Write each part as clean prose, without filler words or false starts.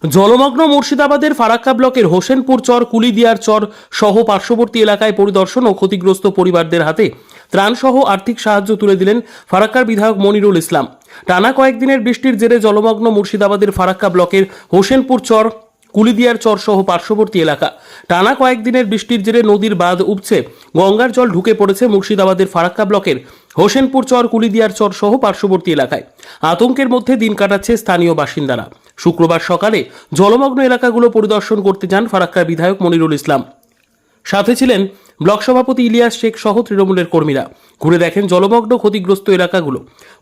জলমগ্ন মুর্শিদাবাদের ফারাক্কা ব্লকের হোসেনপুর চর, কুলিদিয়ার চর সহ পার্শ্ববর্তী এলাকায় পরিদর্শন ও ক্ষতিগ্রস্ত পরিবারদের হাতে ত্রাণসহ আর্থিক সাহায্য তুলে দিলেন ফারাক্কার বিধায়ক মনিরুল ইসলাম। টানা কয়েকদিনের বৃষ্টির জেরে জলমগ্ন মুর্শিদাবাদের ফারাক্কা ব্লকের হোসেনপুর চর, কুলিদিয়ার চর সহ পার্শ্ববর্তী এলাকা। টানা কয়েকদিনের বৃষ্টির জেরে নদীর বাঁধ উপচে গঙ্গার জল ঢুকে পড়েছে মুর্শিদাবাদের ফারাক্কা ব্লকের হোসেনপুর চর, কুলিদিয়ার চর সহ পার্শ্ববর্তী এলাকায়। আতঙ্কের মধ্যে দিন কাটাচ্ছে স্থানীয় বাসিন্দারা। শুক্রবার সকালে জলমগ্ন এলাকাগুলো পরিদর্শন করতে যান ফারাক্কার বিধায়ক মনিরুল ইসলাম। সাথে ছিলেন ব্লক সভাপতি ইলিয়াস শেখ সহ তৃণমূলের কর্মীরা। ঘুরে দেখেন জলমগ্ন ক্ষতিগ্রস্ত এলাকাগুলো,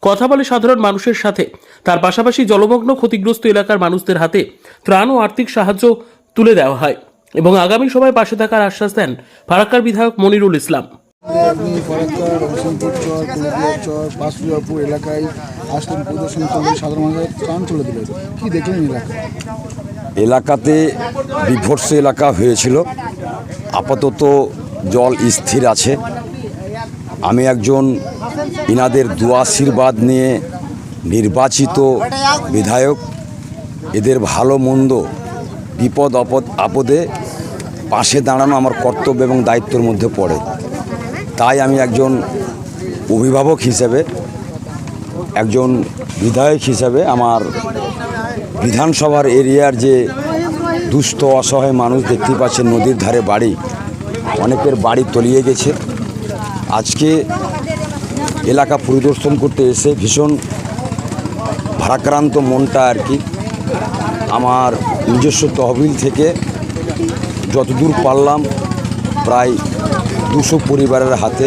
কথা বলে সাধারণ মানুষের সাথে। তার পাশাপাশি জলমগ্ন ক্ষতিগ্রস্ত এলাকার মানুষদের হাতে ত্রাণ ও আর্থিক সাহায্য তুলে দেওয়া হয় এবং আগামী সময়ে পাশে থাকার আশ্বাস দেন ফারাক্কার বিধায়ক মনিরুল ইসলাম। আপনি ফারাক্কার হোসেনপুর চর, কুলিদিয়ার চর, পাঁচপুর এলাকায় আসলেন, পরিদর্শন করলেন, সাধারণ মানুষের ত্রাণ তুলে দিলেন। কি দেখলেন এলাকাতে? বিভৎস এলাকা হয়েছিল, আপাতত জল স্থির আছে। আমি একজন ইনাদের দোয়া আশীর্বাদ নিয়ে নির্বাচিত বিধায়ক। এদের ভালো মন্দ, বিপদ আপদে পাশে দাঁড়ানো আমার কর্তব্য এবং দায়িত্বের মধ্যে পড়ে। তাই আমি একজন অভিভাবক হিসেবে, একজন বিধায়ক হিসেবে আমার বিধানসভার এরিয়ার যে দুস্থ অসহায় মানুষ দেখতে পাচ্ছেন, নদীর ধারে বাড়ি, অনেকের বাড়ি তলিয়ে গেছে। আজকে এলাকা পরিদর্শন করতে এসে ভীষণ ভারাক্রান্ত মনটা আর কি। আমার নিজস্ব তহবিল থেকে যতদূর পারলাম প্রায় 200 পরিবারের হাতে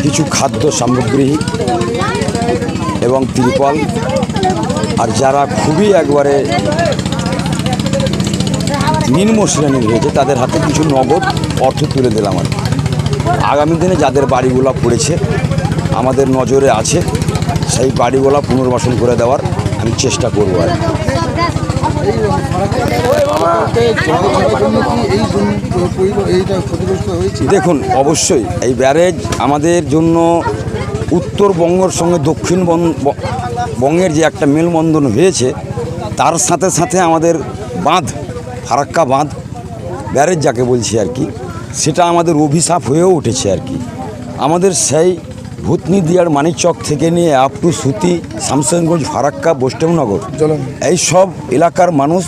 কিছু খাদ্য সামগ্রী এবং ত্রিপল, আর যারা খুবই একবারে নিম্ন শ্রেণীর হয়েছে তাদের হাতে কিছু নগদ অর্থ তুলে দিলাম। আর আগামী দিনে যাদের বাড়িগুলো পড়েছে আমাদের নজরে আছে, সেই বাড়িগুলো পুনর্বাসন করে দেওয়ার আমি চেষ্টা করব। আর দেখুন, অবশ্যই এই ব্যারেজ আমাদের জন্য উত্তরবঙ্গের সঙ্গে দক্ষিণবঙ্গের যে একটা মেলবন্ধন হয়েছে, তার সাথে সাথে আমাদের বাঁধ, ফারাক্কা বাঁধ ব্যারেজ যাকে বলছি আর কি, সেটা আমাদের অভিশাপ হয়েও উঠেছে আর কি। আমাদের সেই ভূতনি দিয়ার মানিকচক থেকে নিয়ে আপ টু সুতি, শামসেরগঞ্জ, ফারাক্কা, বৈষ্ণবনগর, এই সব এলাকার মানুষ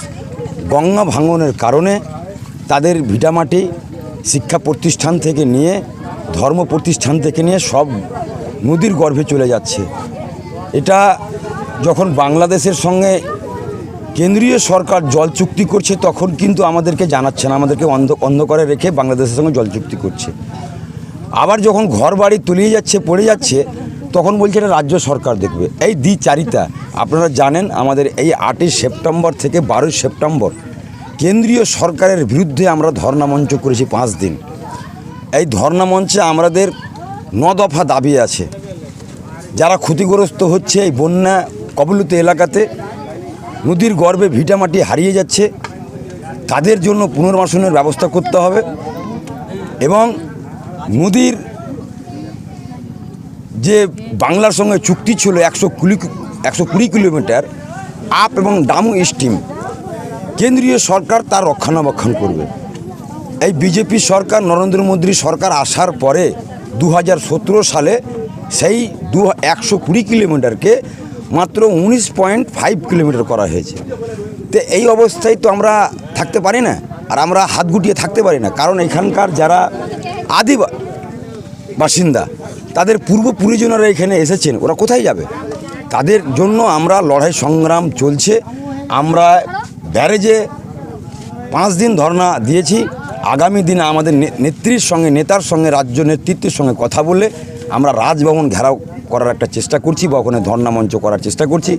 গঙ্গা ভাঙনের কারণে তাদের ভিটামাটি শিক্ষা প্রতিষ্ঠান থেকে নিয়ে, ধর্ম প্রতিষ্ঠান থেকে নিয়ে সব নদীর গর্ভে চলে যাচ্ছে। এটা যখন বাংলাদেশের সঙ্গে কেন্দ্রীয় সরকার জল চুক্তি করছে তখন কিন্তু আমাদেরকে জানাচ্ছে না, আমাদেরকে অন্ধকারে রেখে বাংলাদেশের সঙ্গে জল চুক্তি করছে। আবার যখন ঘর বাড়ি তলিয়ে যাচ্ছে, পড়ে যাচ্ছে, তখন বলছে এটা রাজ্য সরকার দেখবে। এই দ্বিচারিতা আপনারা জানেন। আমাদের এই 8ই সেপ্টেম্বর থেকে 12ই সেপ্টেম্বর কেন্দ্রীয় সরকারের বিরুদ্ধে আমরা ধর্ণা মঞ্চ করেছি 5 দিন। এই ধর্ণা মঞ্চে আমাদের 9 দফা দাবি আছে। যারা ক্ষতিগ্রস্ত হচ্ছে এই বন্যা কবলিত এলাকাতে, নদীর গর্ভে ভিটামাটি হারিয়ে যাচ্ছে, তাদের জন্য পুনর্বাসনের ব্যবস্থা করতে হবে এবং নদীর যে বাংলার সঙ্গে চুক্তি ছিল 120 কিলোমিটার আপ এবং ডাউন স্ট্রিম, কেন্দ্রীয় সরকার তার রক্ষণাবেক্ষণ করবে। এই বিজেপি সরকার, নরেন্দ্র মোদী সরকার আসার পরে 2017 সালে সেই 120 কিলোমিটারকে মাত্র 19.5 কিলোমিটার করা হয়েছে। তো এই অবস্থায় তো আমরা থাকতে পারি না, আর আমরা হাত গুটিয়ে থাকতে পারি না। কারণ এখানকার যারা আদি বাসিন্দা, তাদের পূর্বপুরুষজনেরা এখানে এসেছেন, ওরা কোথায় যাবে? তাদের জন্য আমরা লড়াই সংগ্রাম চলছে। আমরা ব্যারেজে 5 দিন ধর্ণা দিয়েছি। আগামী দিনে আমাদের নেতার সঙ্গে রাজ্য নেতৃত্বের সঙ্গে কথা বলে আমরা রাজভবন ঘেরাও করার একটা চেষ্টা করছি বা ওখানে ধর্ণা মঞ্চ করার চেষ্টা করছি।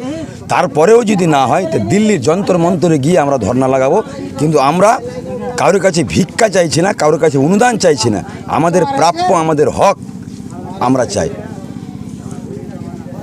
তারপরেও যদি না হয় তো দিল্লির যন্তর মন্তরে গিয়ে আমরা ধর্ণা লাগাবো। কিন্তু আমরা কারোর কাছে ভিক্ষা চাইছি না, কারোর কাছে অনুদান চাইছি না। আমাদের প্রাপ্য, আমাদের হক আমরা চাই।